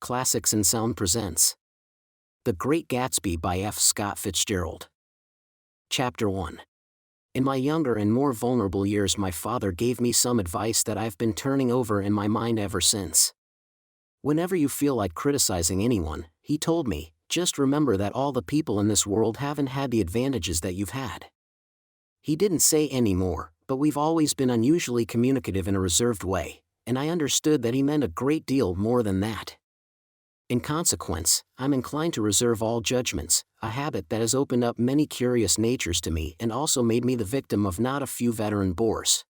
Classics in Sound presents The Great Gatsby by F. Scott Fitzgerald. Chapter 1. In my younger and more vulnerable years, my father gave me some advice that I've been turning over in my mind ever since. Whenever you feel like criticizing anyone, he told me, just remember that all the people in this world haven't had the advantages that you've had. He didn't say any more, but we've always been unusually communicative in a reserved way, and I understood that he meant a great deal more than that. In consequence, I'm inclined to reserve all judgments, a habit that has opened up many curious natures to me and also made me the victim of not a few veteran bores.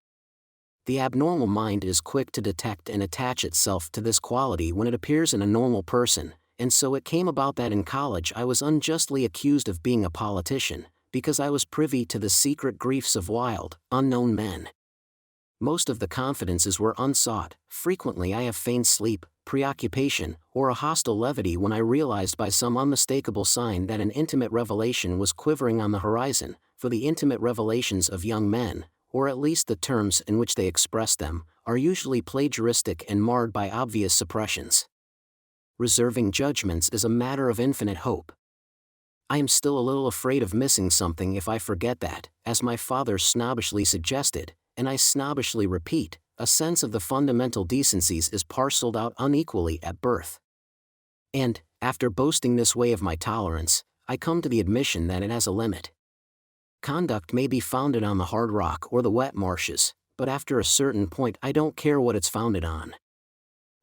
The abnormal mind is quick to detect and attach itself to this quality when it appears in a normal person, and so it came about that in college I was unjustly accused of being a politician, because I was privy to the secret griefs of wild, unknown men. Most of the confidences were unsought. Frequently I have feigned sleep, preoccupation, or a hostile levity when I realized by some unmistakable sign that an intimate revelation was quivering on the horizon, for the intimate revelations of young men, or at least the terms in which they express them, are usually plagiaristic and marred by obvious suppressions. Reserving judgments is a matter of infinite hope. I am still a little afraid of missing something if I forget that, as my father snobbishly suggested, and I snobbishly repeat, a sense of the fundamental decencies is parceled out unequally at birth. And, after boasting this way of my tolerance, I come to the admission that it has a limit. Conduct may be founded on the hard rock or the wet marshes, but after a certain point I don't care what it's founded on.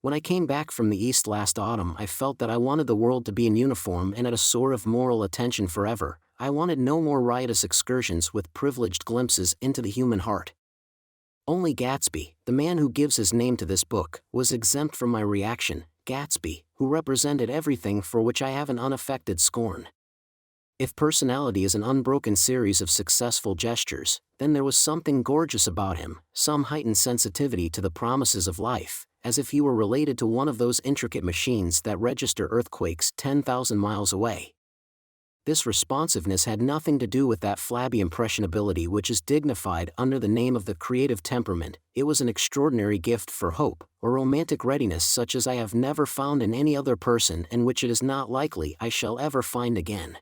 When I came back from the East last autumn, I felt that I wanted the world to be in uniform and at a sort of moral attention forever. I wanted no more riotous excursions with privileged glimpses into the human heart. Only Gatsby, the man who gives his name to this book, was exempt from my reaction. Gatsby, who represented everything for which I have an unaffected scorn. If personality is an unbroken series of successful gestures, then there was something gorgeous about him, some heightened sensitivity to the promises of life, as if he were related to one of those intricate machines that register earthquakes 10,000 miles away. This responsiveness had nothing to do with that flabby impressionability which is dignified under the name of the creative temperament. It was an extraordinary gift for hope, or romantic readiness such as I have never found in any other person and which it is not likely I shall ever find again.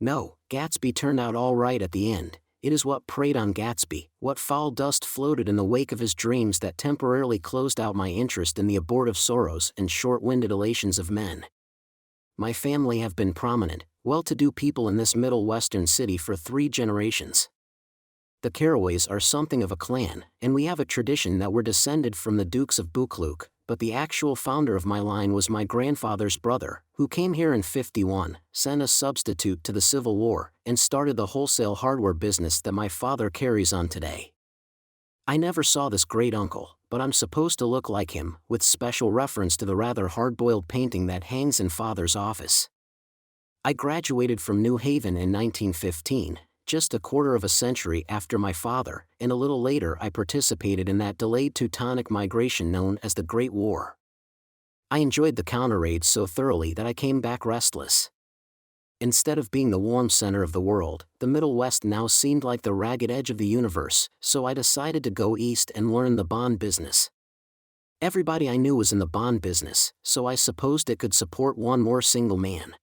No, Gatsby turned out all right at the end. It is what preyed on Gatsby, what foul dust floated in the wake of his dreams that temporarily closed out my interest in the abortive sorrows and short-winded elations of men. My family have been prominent, well-to-do people in this middle western city for 3 generations. The Carraways are something of a clan, and we have a tradition that we're descended from the Dukes of Buccleuch, but the actual founder of my line was my grandfather's brother, who came here in '51, sent a substitute to the Civil War, and started the wholesale hardware business that my father carries on today. I never saw this great uncle, but I'm supposed to look like him, with special reference to the rather hard-boiled painting that hangs in Father's office. I graduated from New Haven in 1915, just a quarter of a century after my father, and a little later I participated in that delayed Teutonic migration known as the Great War. I enjoyed the counter-raids so thoroughly that I came back restless. Instead of being the warm center of the world, the Middle West now seemed like the ragged edge of the universe, so I decided to go east and learn the bond business. Everybody I knew was in the bond business, so I supposed it could support one more single man.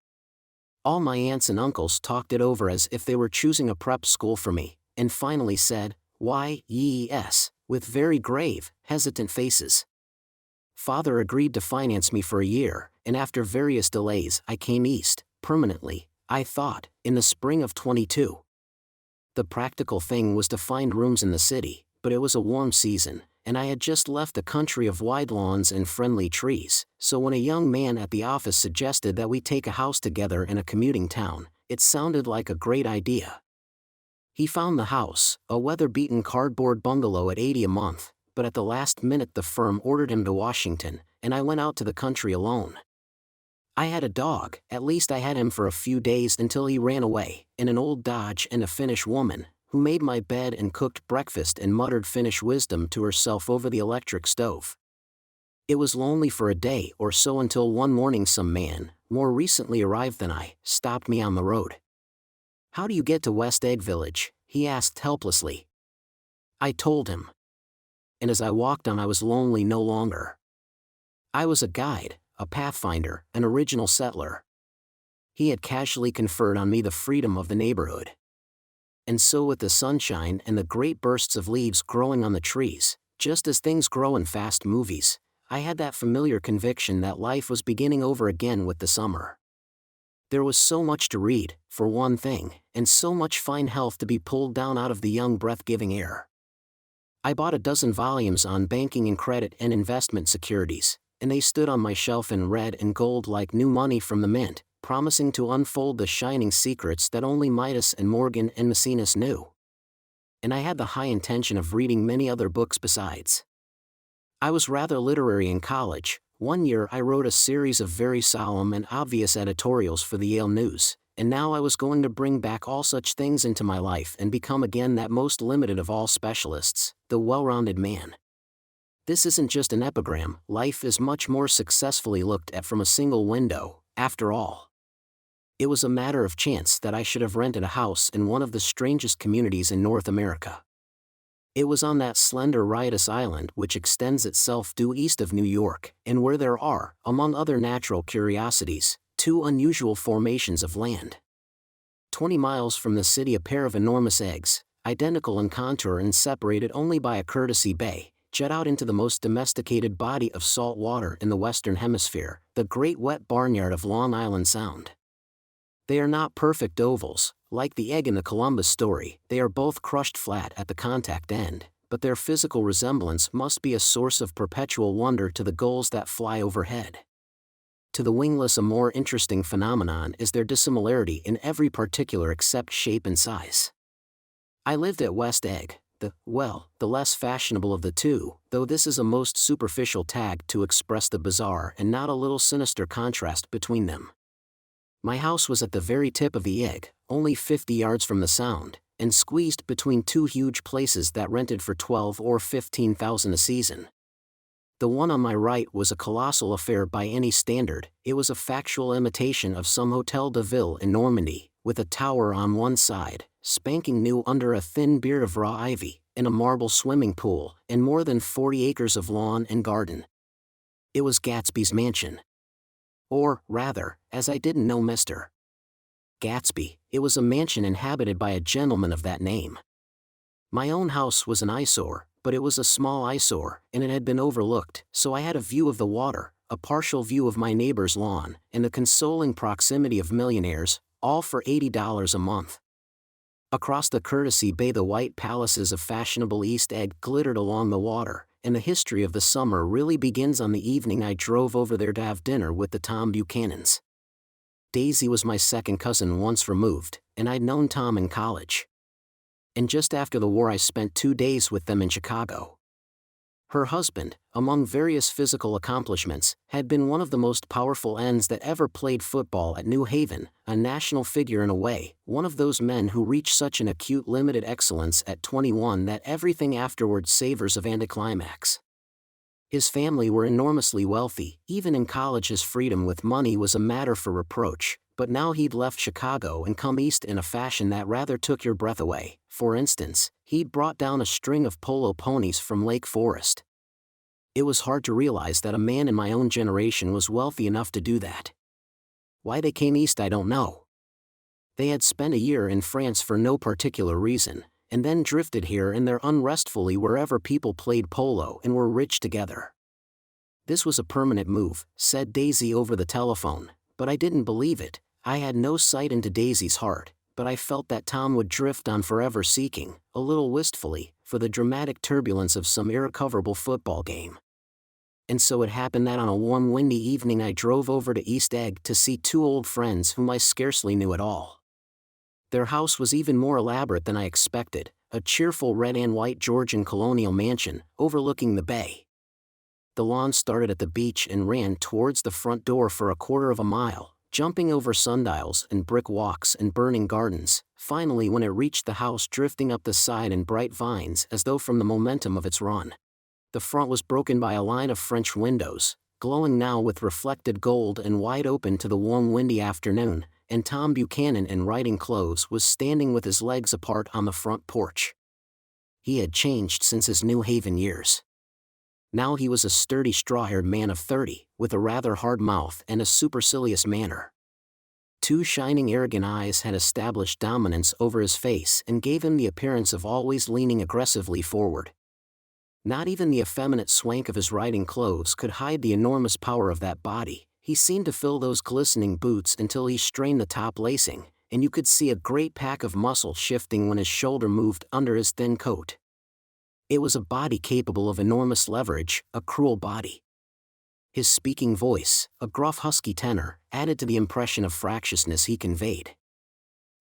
All my aunts and uncles talked it over as if they were choosing a prep school for me, and finally said, yes, with very grave, hesitant faces. Father agreed to finance me for a year, and after various delays I came east, permanently, I thought, in the spring of '22. The practical thing was to find rooms in the city, but it was a warm season, and I had just left a country of wide lawns and friendly trees, so when a young man at the office suggested that we take a house together in a commuting town, it sounded like a great idea. He found the house, a weather-beaten cardboard bungalow at $80 a month, but at the last minute the firm ordered him to Washington, and I went out to the country alone. I had a dog, at least I had him for a few days until he ran away, and an old Dodge and a Finnish woman, who made my bed and cooked breakfast and muttered Finnish wisdom to herself over the electric stove. It was lonely for a day or so until one morning some man, more recently arrived than I, stopped me on the road. "How do you get to West Egg Village?" he asked helplessly. I told him. And as I walked on I was lonely no longer. I was a guide, a pathfinder, an original settler. He had casually conferred on me the freedom of the neighborhood. And so with the sunshine and the great bursts of leaves growing on the trees, just as things grow in fast movies, I had that familiar conviction that life was beginning over again with the summer. There was so much to read, for one thing, and so much fine health to be pulled down out of the young breath-giving air. I bought a dozen volumes on banking and credit and investment securities, and they stood on my shelf in red and gold like new money from the mint, promising to unfold the shining secrets that only Midas and Morgan and Maecenas knew. And I had the high intention of reading many other books besides. I was rather literary in college. One year I wrote a series of very solemn and obvious editorials for the Yale News, and now I was going to bring back all such things into my life and become again that most limited of all specialists, the well-rounded man. This isn't just an epigram, life is much more successfully looked at from a single window, after all. It was a matter of chance that I should have rented a house in one of the strangest communities in North America. It was on that slender riotous island which extends itself due east of New York, and where there are, among other natural curiosities, two unusual formations of land. 20 miles from the city a pair of enormous eggs, identical in contour and separated only by a courtesy bay, jet out into the most domesticated body of salt water in the Western Hemisphere, the great wet barnyard of Long Island Sound. They are not perfect ovals, like the egg in the Columbus story, they are both crushed flat at the contact end, but their physical resemblance must be a source of perpetual wonder to the gulls that fly overhead. To the wingless a more interesting phenomenon is their dissimilarity in every particular except shape and size. I lived at West Egg, the less fashionable of the two, though this is a most superficial tag to express the bizarre and not a little sinister contrast between them. My house was at the very tip of the egg, only 50 yards from the Sound, and squeezed between two huge places that rented for $12,000 or $15,000 a season. The one on my right was a colossal affair by any standard. It was a factual imitation of some Hôtel de Ville in Normandy, with a tower on one side, spanking new under a thin beard of raw ivy, and a marble swimming pool, and more than 40 acres of lawn and garden. It was Gatsby's mansion. Or, rather, as I didn't know Mr. Gatsby, it was a mansion inhabited by a gentleman of that name. My own house was an eyesore, but it was a small eyesore, and it had been overlooked, so I had a view of the water, a partial view of my neighbor's lawn, and the consoling proximity of millionaires, all for $80 a month. Across the courtesy bay the white palaces of fashionable East Egg glittered along the water, and the history of the summer really begins on the evening I drove over there to have dinner with the Tom Buchanans. Daisy was my second cousin once removed, and I'd known Tom in college. And just after the war I spent 2 days with them in Chicago. Her husband, among various physical accomplishments, had been one of the most powerful ends that ever played football at New Haven, a national figure in a way, one of those men who reach such an acute limited excellence at 21 that everything afterward savors of anticlimax. His family were enormously wealthy, even in college his freedom with money was a matter for reproach, but now he'd left Chicago and come east in a fashion that rather took your breath away. For instance, he'd brought down a string of polo ponies from Lake Forest. It was hard to realize that a man in my own generation was wealthy enough to do that. Why they came east I don't know. They had spent a year in France for no particular reason, and then drifted here in there unrestfully wherever people played polo and were rich together. This was a permanent move, said Daisy over the telephone, but I didn't believe it. I had no sight into Daisy's heart, but I felt that Tom would drift on forever seeking, a little wistfully, for the dramatic turbulence of some irrecoverable football game. And so it happened that on a warm windy evening I drove over to East Egg to see two old friends whom I scarcely knew at all. Their house was even more elaborate than I expected, a cheerful red and white Georgian colonial mansion, overlooking the bay. The lawn started at the beach and ran towards the front door for a quarter of a mile, jumping over sundials and brick walks and burning gardens, finally when it reached the house drifting up the side in bright vines as though from the momentum of its run. The front was broken by a line of French windows, glowing now with reflected gold and wide open to the warm windy afternoon, and Tom Buchanan in riding clothes was standing with his legs apart on the front porch. He had changed since his New Haven years. Now he was a sturdy straw-haired man of 30, with a rather hard mouth and a supercilious manner. Two shining arrogant eyes had established dominance over his face and gave him the appearance of always leaning aggressively forward. Not even the effeminate swank of his riding clothes could hide the enormous power of that body. He seemed to fill those glistening boots until he strained the top lacing, and you could see a great pack of muscle shifting when his shoulder moved under his thin coat. It was a body capable of enormous leverage, a cruel body. His speaking voice, a gruff husky tenor, added to the impression of fractiousness he conveyed.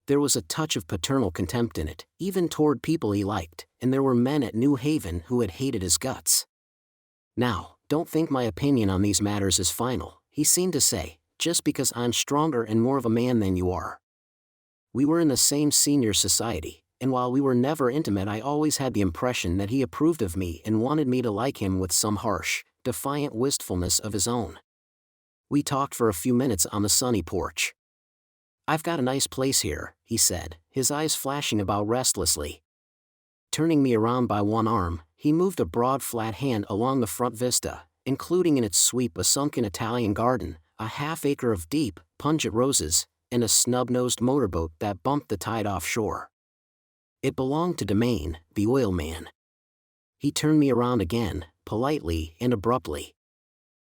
There was a touch of paternal contempt in it, even toward people he liked, and there were men at New Haven who had hated his guts. "Now, don't think my opinion on these matters is final," he seemed to say, "just because I'm stronger and more of a man than you are." We were in the same senior society, and while we were never intimate, I always had the impression that he approved of me and wanted me to like him with some harsh, defiant wistfulness of his own. We talked for a few minutes on the sunny porch. "I've got a nice place here," he said, his eyes flashing about restlessly. Turning me around by one arm, he moved a broad flat hand along the front vista, including in its sweep a sunken Italian garden, a half-acre of deep, pungent roses, and a snub-nosed motorboat that bumped the tide offshore. It belonged to Domain, the oil man. He turned me around again, politely and abruptly.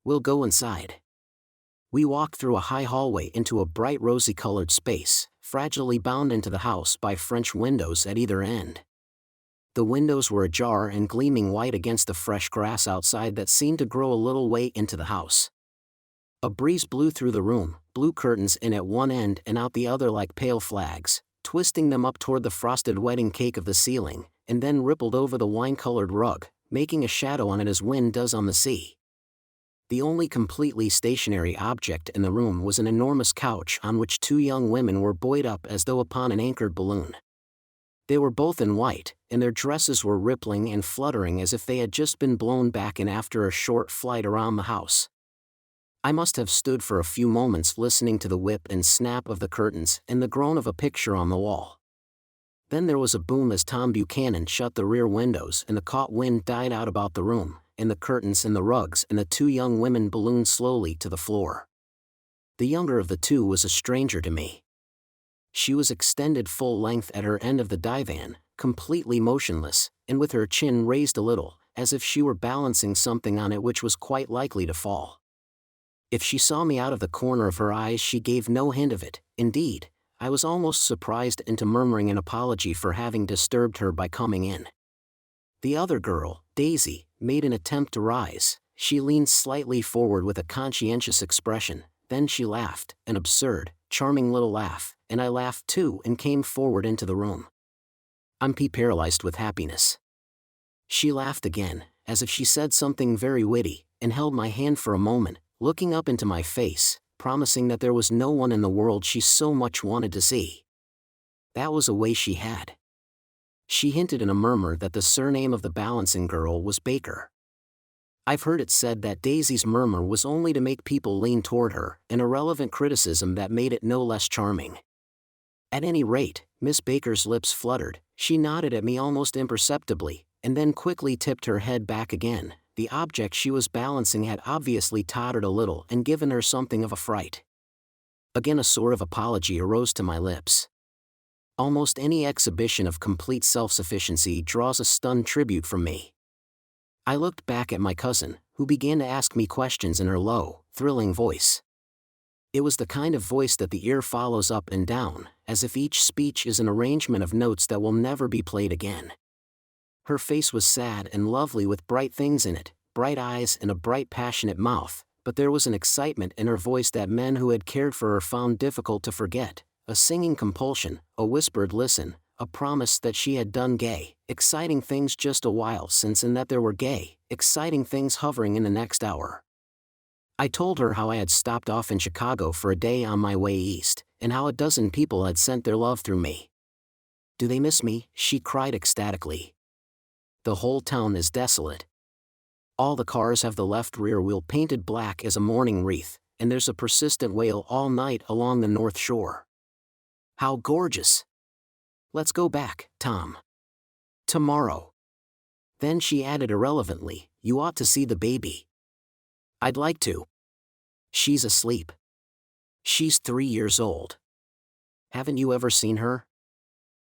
"We'll go inside." We walked through a high hallway into a bright rosy-colored space, fragilely bound into the house by French windows at either end. The windows were ajar and gleaming white against the fresh grass outside that seemed to grow a little way into the house. A breeze blew through the room, blue curtains in at one end and out the other like pale flags, twisting them up toward the frosted wedding cake of the ceiling, and then rippled over the wine-colored rug, making a shadow on it as wind does on the sea. The only completely stationary object in the room was an enormous couch on which two young women were buoyed up as though upon an anchored balloon. They were both in white, and their dresses were rippling and fluttering as if they had just been blown back in after a short flight around the house. I must have stood for a few moments listening to the whip and snap of the curtains and the groan of a picture on the wall. Then there was a boom as Tom Buchanan shut the rear windows and the caught wind died out about the room, and the curtains and the rugs and the two young women ballooned slowly to the floor. The younger of the two was a stranger to me. She was extended full length at her end of the divan, completely motionless, and with her chin raised a little, as if she were balancing something on it which was quite likely to fall. If she saw me out of the corner of her eyes, she gave no hint of it. Indeed, I was almost surprised into murmuring an apology for having disturbed her by coming in. The other girl, Daisy, made an attempt to rise. She leaned slightly forward with a conscientious expression, then she laughed, an absurd, charming little laugh, and I laughed too and came forward into the room. I'm paralyzed with happiness. She laughed again, as if she said something very witty, and held my hand for a moment, looking up into my face, promising that there was no one in the world she so much wanted to see. That was a way she had. She hinted in a murmur that the surname of the balancing girl was Baker. I've heard it said that Daisy's murmur was only to make people lean toward her, an irrelevant criticism that made it no less charming. At any rate, Miss Baker's lips fluttered, she nodded at me almost imperceptibly, and then quickly tipped her head back again. The object she was balancing had obviously tottered a little and given her something of a fright. Again a sort of apology arose to my lips. Almost any exhibition of complete self-sufficiency draws a stunned tribute from me. I looked back at my cousin, who began to ask me questions in her low, thrilling voice. It was the kind of voice that the ear follows up and down, as if each speech is an arrangement of notes that will never be played again. Her face was sad and lovely with bright things in it, bright eyes and a bright passionate mouth, but there was an excitement in her voice that men who had cared for her found difficult to forget, a singing compulsion, a whispered listen, a promise that she had done gay, exciting things just a while since and that there were gay, exciting things hovering in the next hour. I told her how I had stopped off in Chicago for a day on my way east, and how a dozen people had sent their love through me. "Do they miss me?" she cried ecstatically. "The whole town is desolate. All the cars have the left rear wheel painted black as a mourning wreath, and there's a persistent wail all night along the North Shore. How gorgeous! Let's go back, Tom. Tomorrow." Then she added irrelevantly, You ought to see the baby." "I'd like to." "She's asleep. She's 3 years old." "Haven't you ever seen her?"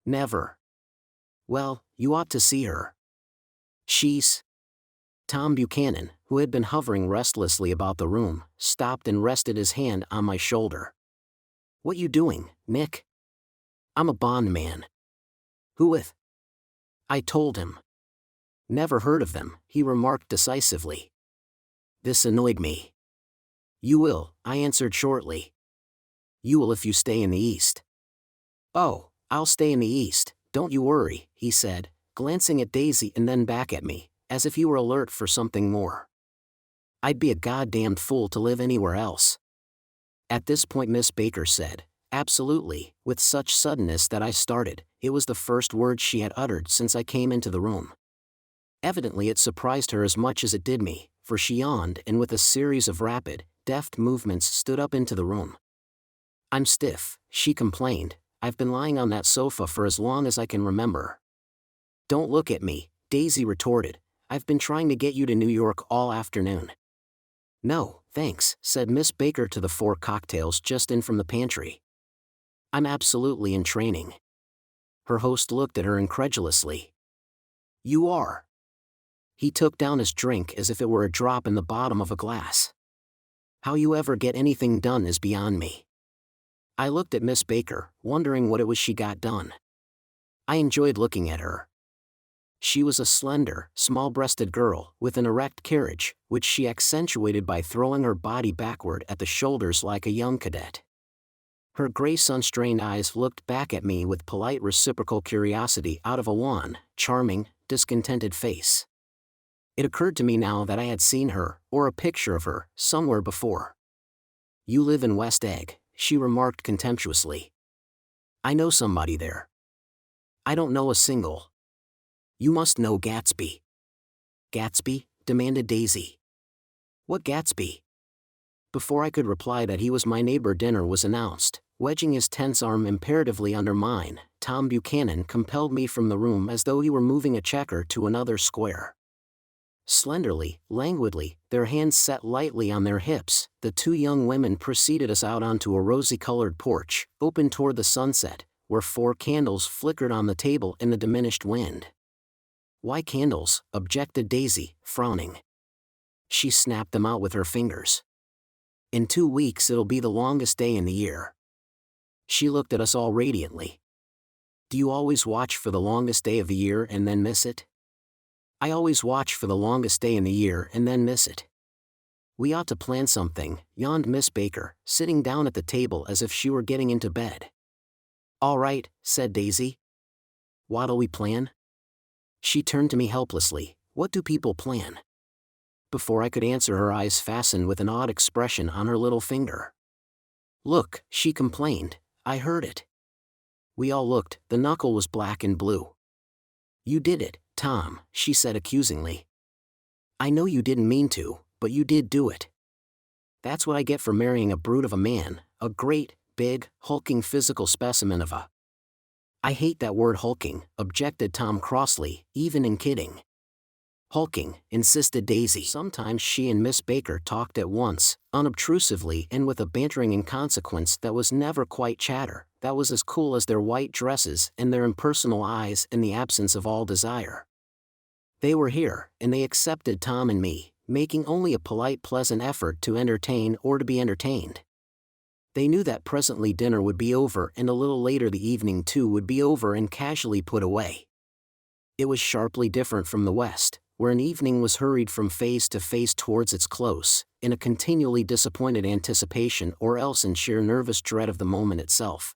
"Never." "Well, you ought to see her. She's—" Tom Buchanan, who had been hovering restlessly about the room, stopped and rested his hand on my shoulder. "What you doing, Nick?" "I'm a bondman." "Who with?" I told him. "Never heard of them," he remarked decisively. This annoyed me. "You will," I answered shortly. "You will if you stay in the East." "Oh, I'll stay in the East, don't you worry," he said, glancing at Daisy and then back at me, as if he were alert for something more. "I'd be a goddamned fool to live anywhere else." At this point Miss Baker said, "Absolutely," with such suddenness that I started. It was the first word she had uttered since I came into the room. Evidently it surprised her as much as it did me, for she yawned and with a series of rapid, deft movements stood up into the room. "I'm stiff," she complained. "I've been lying on that sofa for as long as I can remember." "Don't look at me," Daisy retorted. "I've been trying to get you to New York all afternoon." "No, thanks," said Miss Baker to the 4 cocktails just in from the pantry. "I'm absolutely in training." Her host looked at her incredulously. "You are?" He took down his drink as if it were a drop in the bottom of a glass. "How you ever get anything done is beyond me." I looked at Miss Baker, wondering what it was she got done. I enjoyed looking at her. She was a slender, small-breasted girl, with an erect carriage, which she accentuated by throwing her body backward at the shoulders like a young cadet. Her gray sun-strained eyes looked back at me with polite reciprocal curiosity out of a wan, charming, discontented face. It occurred to me now that I had seen her, or a picture of her, somewhere before. "You live in West Egg," she remarked contemptuously. "I know somebody there." "I don't know a single." "You must know Gatsby." "Gatsby?" demanded Daisy. "What Gatsby?" Before I could reply that he was my neighbor, dinner was announced. Wedging his tense arm imperatively under mine, Tom Buchanan compelled me from the room as though he were moving a checker to another square. Slenderly, languidly, their hands set lightly on their hips, the 2 young women preceded us out onto a rosy-colored porch, open toward the sunset, where 4 candles flickered on the table in the diminished wind. "Why candles?" objected Daisy, frowning. She snapped them out with her fingers. "In 2 weeks it'll be the longest day in the year." She looked at us all radiantly. "Do you always watch for the longest day of the year and then miss it?" "I always watch for the longest day in the year and then miss it." "We ought to plan something," yawned Miss Baker, sitting down at the table as if she were getting into bed. "All right," said Daisy. "What'll we plan?" She turned to me helplessly. "What do people plan?" Before I could answer, her eyes fastened with an odd expression on her little finger. "Look," she complained. I heard it. We all looked. The knuckle was black and blue. "You did it, Tom," she said accusingly. "I know you didn't mean to, but you did do it. That's what I get for marrying a brute of a man, a great, big, hulking physical specimen of a—" "I hate that word hulking," objected Tom crossly, "even in kidding." "Hulking," insisted Daisy. Sometimes she and Miss Baker talked at once, unobtrusively and with a bantering inconsequence that was never quite chatter, that was as cool as their white dresses and their impersonal eyes in the absence of all desire. They were here, and they accepted Tom and me, making only a polite, pleasant effort to entertain or to be entertained. They knew that presently dinner would be over and a little later the evening too would be over and casually put away. It was sharply different from the West, where an evening was hurried from phase to phase towards its close, in a continually disappointed anticipation or else in sheer nervous dread of the moment itself.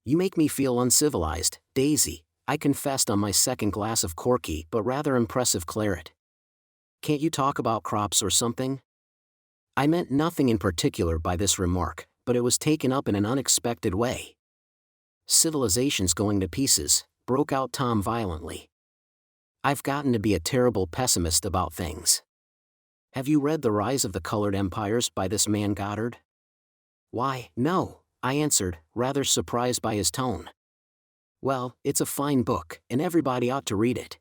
"You make me feel uncivilized, Daisy," I confessed on my second glass of corky but rather impressive claret. "Can't you talk about crops or something?" I meant nothing in particular by this remark, but it was taken up in an unexpected way. "Civilization's going to pieces," broke out Tom violently. "I've gotten to be a terrible pessimist about things. Have you read The Rise of the Colored Empires by this man Goddard?" "Why, no," I answered, rather surprised by his tone. "Well, it's a fine book, and everybody ought to read it."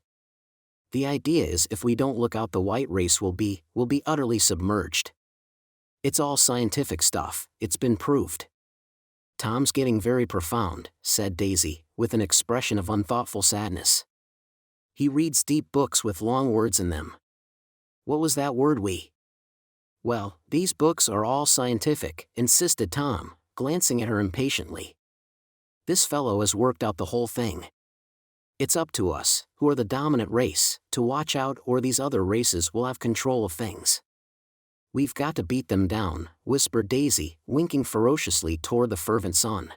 The idea is if we don't look out, the white race will be utterly submerged. It's all scientific stuff, it's been proved. Tom's getting very profound, said Daisy, with an expression of unthoughtful sadness. He reads deep books with long words in them. What was that word we? Well, these books are all scientific, insisted Tom, glancing at her impatiently. This fellow has worked out the whole thing. It's up to us, who are the dominant race, to watch out, or these other races will have control of things. We've got to beat them down, whispered Daisy, winking ferociously toward the fervent sun.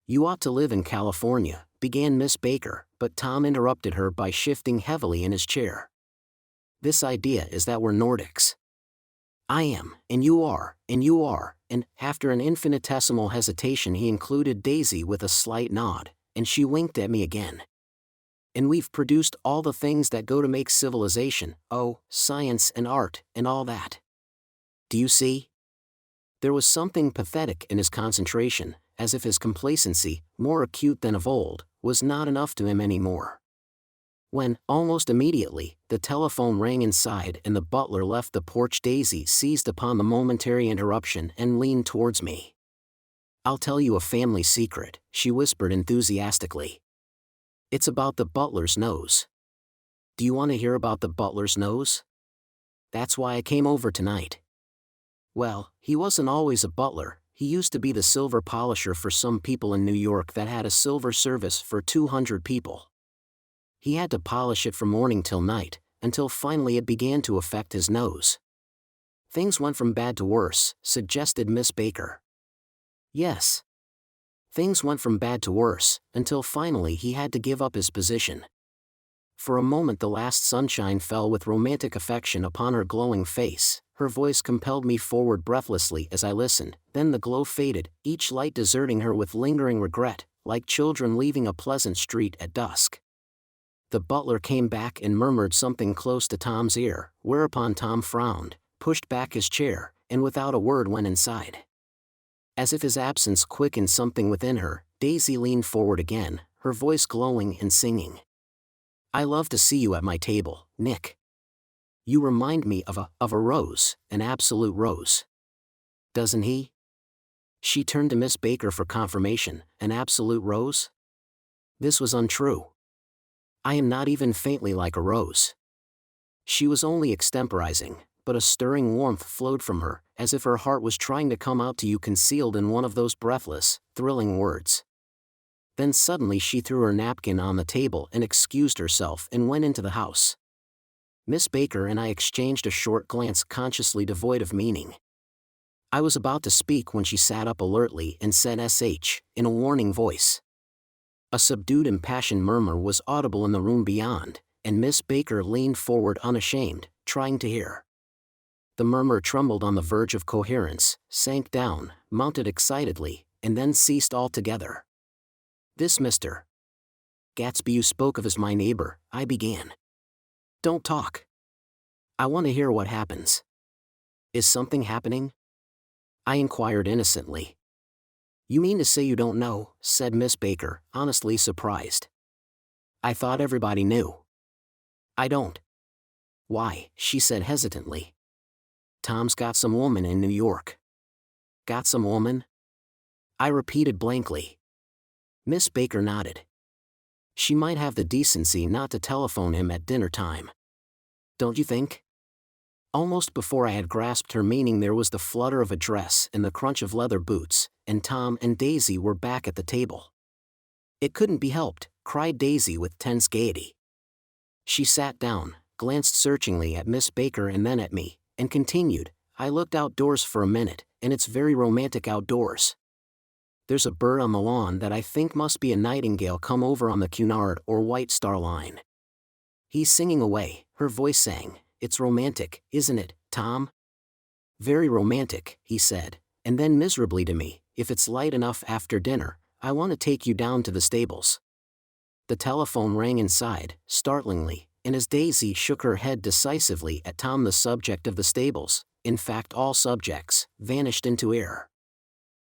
You ought to live in California, began Miss Baker, but Tom interrupted her by shifting heavily in his chair. This idea is that we're Nordics. I am, and you are, and after an infinitesimal hesitation he included Daisy with a slight nod, and she winked at me again. And we've produced all the things that go to make civilization, science and art, and all that. Do you see? There was something pathetic in his concentration, as if his complacency, more acute than of old, was not enough to him anymore. When, almost immediately, the telephone rang inside and the butler left the porch, Daisy seized upon the momentary interruption and leaned towards me. I'll tell you a family secret, she whispered enthusiastically. It's about the butler's nose. Do you want to hear about the butler's nose? That's why I came over tonight. Well, he wasn't always a butler, he used to be the silver polisher for some people in New York that had a silver service for 200 people. He had to polish it from morning till night, until finally it began to affect his nose. Things went from bad to worse, suggested Miss Baker. Yes. Things went from bad to worse, until finally he had to give up his position. For a moment the last sunshine fell with romantic affection upon her glowing face. Her voice compelled me forward breathlessly as I listened, then the glow faded, each light deserting her with lingering regret, like children leaving a pleasant street at dusk. The butler came back and murmured something close to Tom's ear, whereupon Tom frowned, pushed back his chair, and without a word went inside. As if his absence quickened something within her, Daisy leaned forward again, her voice glowing and singing. I love to see you at my table, Nick. You remind me of a rose, an absolute rose. Doesn't he? She turned to Miss Baker for confirmation, an absolute rose? This was untrue. I am not even faintly like a rose. She was only extemporizing, but a stirring warmth flowed from her, as if her heart was trying to come out to you concealed in one of those breathless, thrilling words. Then suddenly she threw her napkin on the table and excused herself and went into the house. Miss Baker and I exchanged a short glance consciously devoid of meaning. I was about to speak when she sat up alertly and said "sh" in a warning voice. A subdued impassioned murmur was audible in the room beyond, and Miss Baker leaned forward unashamed, trying to hear. The murmur trembled on the verge of coherence, sank down, mounted excitedly, and then ceased altogether. This Mr. Gatsby you spoke of as my neighbor, I began. Don't talk. I want to hear what happens. Is something happening? I inquired innocently. You mean to say you don't know, said Miss Baker, honestly surprised. I thought everybody knew. I don't. Why, she said hesitantly. Tom's got some woman in New York. Got some woman? I repeated blankly. Miss Baker nodded. She might have the decency not to telephone him at dinner time. Don't you think? Almost before I had grasped her meaning there was the flutter of a dress and the crunch of leather boots, and Tom and Daisy were back at the table. It couldn't be helped, cried Daisy with tense gaiety. She sat down, glanced searchingly at Miss Baker and then at me, and continued, I looked outdoors for a minute, and it's very romantic outdoors. There's a bird on the lawn that I think must be a nightingale come over on the Cunard or White Star Line. He's singing away, her voice sang. It's romantic, isn't it, Tom? Very romantic, he said, and then miserably to me, if it's light enough after dinner, I want to take you down to the stables. The telephone rang inside, startlingly, and as Daisy shook her head decisively at Tom the subject of the stables, in fact all subjects, vanished into air.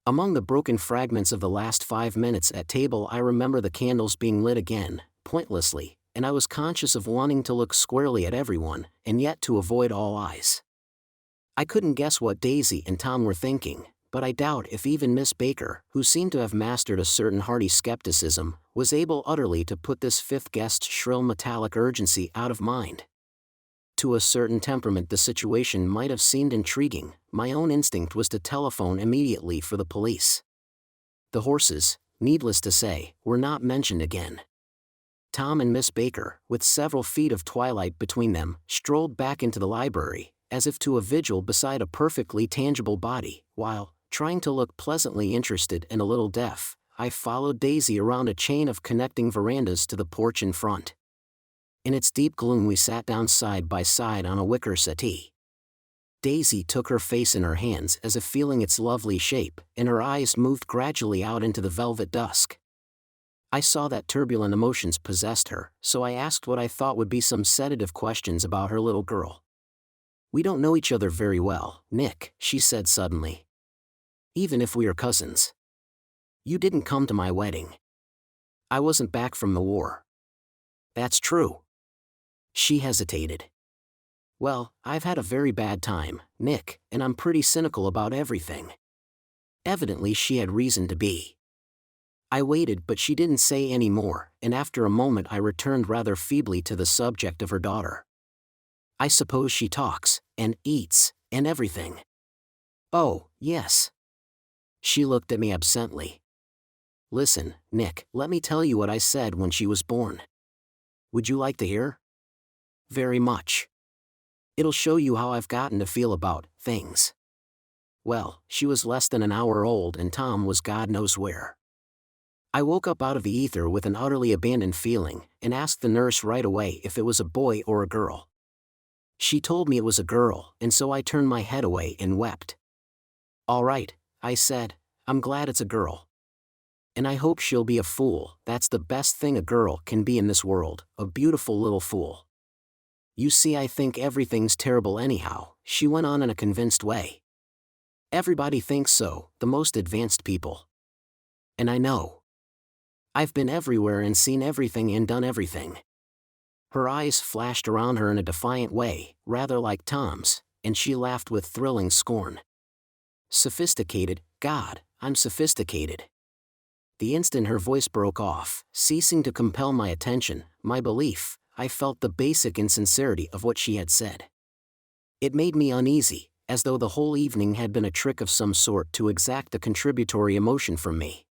Among the broken fragments of the last 5 minutes at table I remember the candles being lit again, pointlessly, and I was conscious of wanting to look squarely at everyone, and yet to avoid all eyes. I couldn't guess what Daisy and Tom were thinking, but I doubt if even Miss Baker, who seemed to have mastered a certain hearty skepticism, was able utterly to put this fifth guest's shrill metallic urgency out of mind. To a certain temperament the situation might have seemed intriguing. My own instinct was to telephone immediately for the police. The horses, needless to say, were not mentioned again. Tom and Miss Baker, with several feet of twilight between them, strolled back into the library, as if to a vigil beside a perfectly tangible body, while, trying to look pleasantly interested and a little deaf, I followed Daisy around a chain of connecting verandas to the porch in front. In its deep gloom we sat down side by side on a wicker settee. Daisy took her face in her hands as if feeling its lovely shape, and her eyes moved gradually out into the velvet dusk. I saw that turbulent emotions possessed her, so I asked what I thought would be some sedative questions about her little girl. "We don't know each other very well, Nick," she said suddenly. "Even if we are cousins. You didn't come to my wedding. I wasn't back from the war." "That's true." She hesitated. "Well, I've had a very bad time, Nick, and I'm pretty cynical about everything." Evidently she had reason to be. I waited, but she didn't say any more, and after a moment I returned rather feebly to the subject of her daughter. "I suppose she talks, and eats, and everything." "Oh, yes." She looked at me absently. "Listen, Nick, let me tell you what I said when she was born. Would you like to hear?" "Very much. It'll show you how I've gotten to feel about things." Well, she was less than an hour old and Tom was God knows where. I woke up out of the ether with an utterly abandoned feeling, and asked the nurse right away if it was a boy or a girl. She told me it was a girl, and so I turned my head away and wept. "All right," I said, "I'm glad it's a girl. And I hope she'll be a fool. That's the best thing a girl can be in this world, a beautiful little fool. You see, I think everything's terrible anyhow," she went on in a convinced way. "Everybody thinks so, the most advanced people. And I know. I've been everywhere and seen everything and done everything." Her eyes flashed around her in a defiant way, rather like Tom's, and she laughed with thrilling scorn. "Sophisticated, God, I'm sophisticated." The instant her voice broke off, ceasing to compel my attention, my belief, I felt the basic insincerity of what she had said. It made me uneasy, as though the whole evening had been a trick of some sort to exact a contributory emotion from me.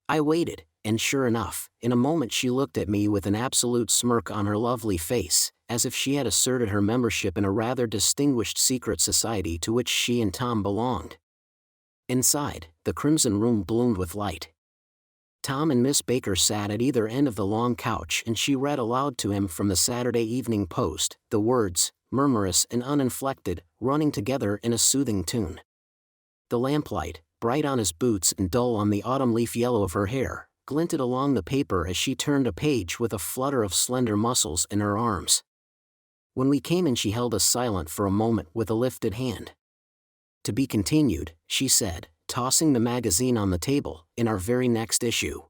I waited, and sure enough, in a moment she looked at me with an absolute smirk on her lovely face, as if she had asserted her membership in a rather distinguished secret society to which she and Tom belonged. Inside, the crimson room bloomed with light. Tom and Miss Baker sat at either end of the long couch and she read aloud to him from the Saturday Evening Post, the words, murmurous and uninflected, running together in a soothing tune. The lamplight, bright on his boots and dull on the autumn leaf yellow of her hair, glinted along the paper as she turned a page with a flutter of slender muscles in her arms. When we came in she held us silent for a moment with a lifted hand. "To be continued," she said, tossing the magazine on the table, "in our very next issue."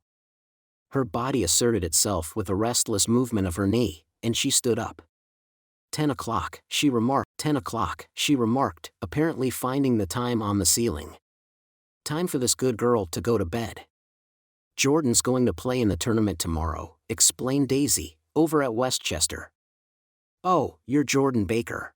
Her body asserted itself with a restless movement of her knee, and she stood up. 10 o'clock, she remarked. 10 o'clock, she remarked, apparently finding the time on the ceiling. "Time for this good girl to go to bed. Jordan's going to play in the tournament tomorrow," explained Daisy, "over at Westchester." "Oh, you're Jordan Baker."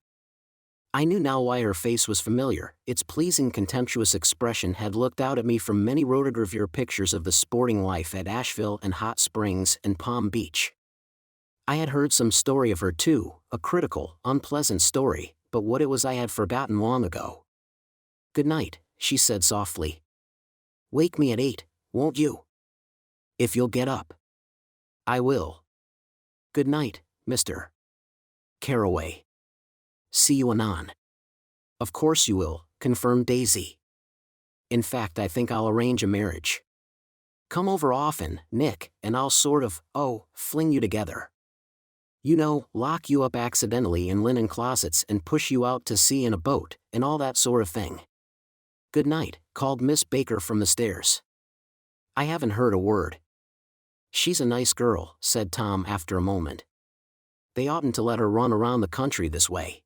I knew now why her face was familiar. Its pleasing contemptuous expression had looked out at me from many rotogravure pictures of the sporting life at Asheville and Hot Springs and Palm Beach. I had heard some story of her too, a critical, unpleasant story, but what it was I had forgotten long ago. "Good night," she said softly. "Wake me at 8, won't you? If you'll get up." "I will. Good night, Mr. Carraway. See you anon." "Of course you will," confirmed Daisy. "In fact, I think I'll arrange a marriage. Come over often, Nick, and I'll sort of, fling you together. You know, lock you up accidentally in linen closets and push you out to sea in a boat, and all that sort of thing." "Good night," called Miss Baker from the stairs. I haven't heard a word. "She's a nice girl," said Tom after a moment. "They oughtn't to let her run around the country this way."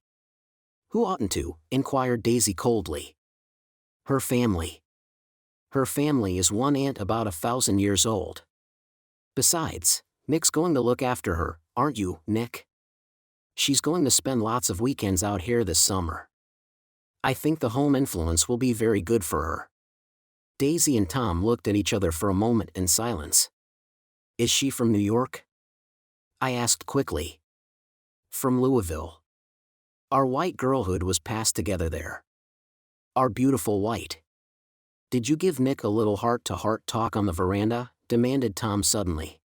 "Who oughtn't to?" inquired Daisy coldly. "Her family. Her family is one aunt about 1,000 years old. Besides, Nick's going to look after her, aren't you, Nick? She's going to spend lots of weekends out here this summer. I think the home influence will be very good for her." Daisy and Tom looked at each other for a moment in silence. "Is she from New York?" I asked quickly. "From Louisville. Our white girlhood was passed together there. Our beautiful white." "Did you give Nick a little heart-to-heart talk on the veranda?" demanded Tom suddenly.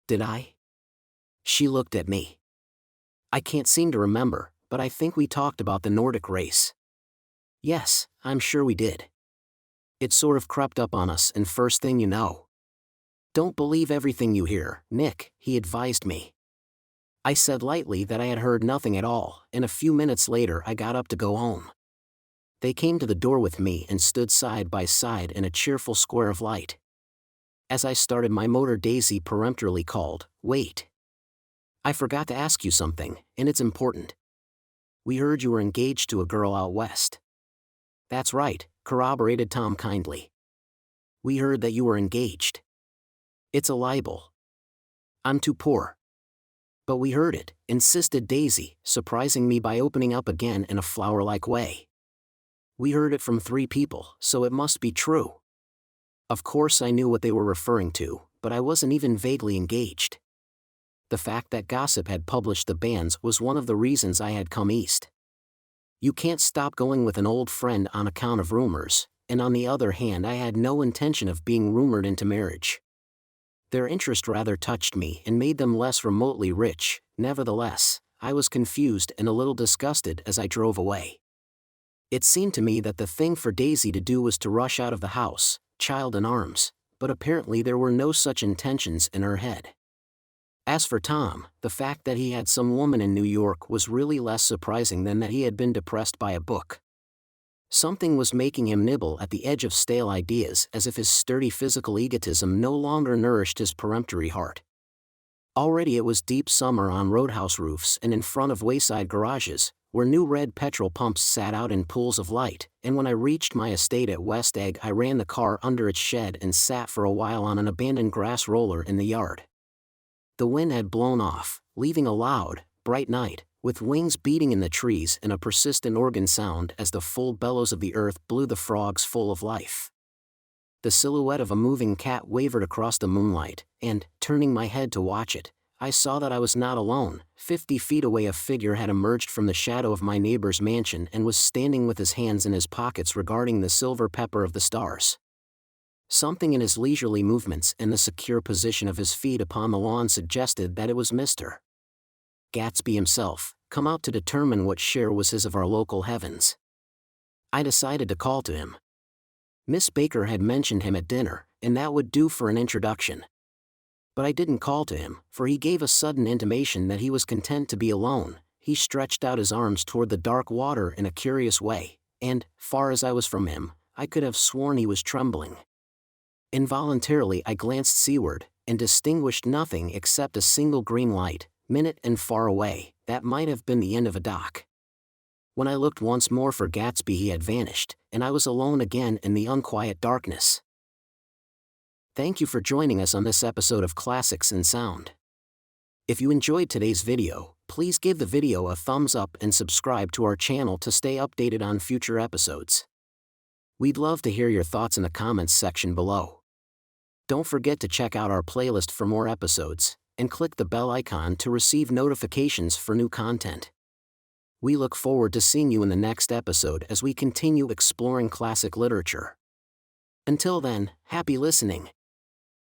"Did I?" She looked at me. "I can't seem to remember, but I think we talked about the Nordic race." "Yes, I'm sure we did. It sort of crept up on us, and first thing you know." "Don't believe everything you hear, Nick," he advised me. I said lightly that I had heard nothing at all, and a few minutes later I got up to go home. They came to the door with me and stood side by side in a cheerful square of light. As I started my motor, Daisy peremptorily called, "Wait. I forgot to ask you something, and it's important. We heard you were engaged to a girl out west." "That's right," corroborated Tom kindly. "We heard that you were engaged. It's a libel. I'm too poor." "But we heard it," insisted Daisy, surprising me by opening up again in a flower-like way. "We heard it from 3 people, so it must be true." Of course I knew what they were referring to, but I wasn't even vaguely engaged. The fact that gossip had published the banns was one of the reasons I had come east. You can't stop going with an old friend on account of rumors, and on the other hand I had no intention of being rumored into marriage. Their interest rather touched me and made them less remotely rich. Nevertheless, I was confused and a little disgusted as I drove away. It seemed to me that the thing for Daisy to do was to rush out of the house, child in arms, but apparently there were no such intentions in her head. As for Tom, the fact that he had some woman in New York was really less surprising than that he had been depressed by a book. Something was making him nibble at the edge of stale ideas, as if his sturdy physical egotism no longer nourished his peremptory heart. Already it was deep summer on roadhouse roofs and in front of wayside garages, where new red petrol pumps sat out in pools of light, and when I reached my estate at West Egg I ran the car under its shed and sat for a while on an abandoned grass roller in the yard. The wind had blown off, leaving a loud, bright night, with wings beating in the trees and a persistent organ sound as the full bellows of the earth blew the frogs full of life. The silhouette of a moving cat wavered across the moonlight, and, turning my head to watch it, I saw that I was not alone. 50 feet away a figure had emerged from the shadow of my neighbor's mansion and was standing with his hands in his pockets regarding the silver pepper of the stars. Something in his leisurely movements and the secure position of his feet upon the lawn suggested that it was Mr. Gatsby himself, come out to determine what share was his of our local heavens. I decided to call to him. Miss Baker had mentioned him at dinner, and that would do for an introduction. But I didn't call to him, for he gave a sudden intimation that he was content to be alone. He stretched out his arms toward the dark water in a curious way, and, far as I was from him, I could have sworn he was trembling. Involuntarily I glanced seaward, and distinguished nothing except a single green light, minute and far away, that might have been the end of a dock. When I looked once more for Gatsby he had vanished, and I was alone again in the unquiet darkness. Thank you for joining us on this episode of Classics in Sound. If you enjoyed today's video, please give the video a thumbs up and subscribe to our channel to stay updated on future episodes. We'd love to hear your thoughts in the comments section below. Don't forget to check out our playlist for more episodes, and click the bell icon to receive notifications for new content. We look forward to seeing you in the next episode as we continue exploring classic literature. Until then, happy listening.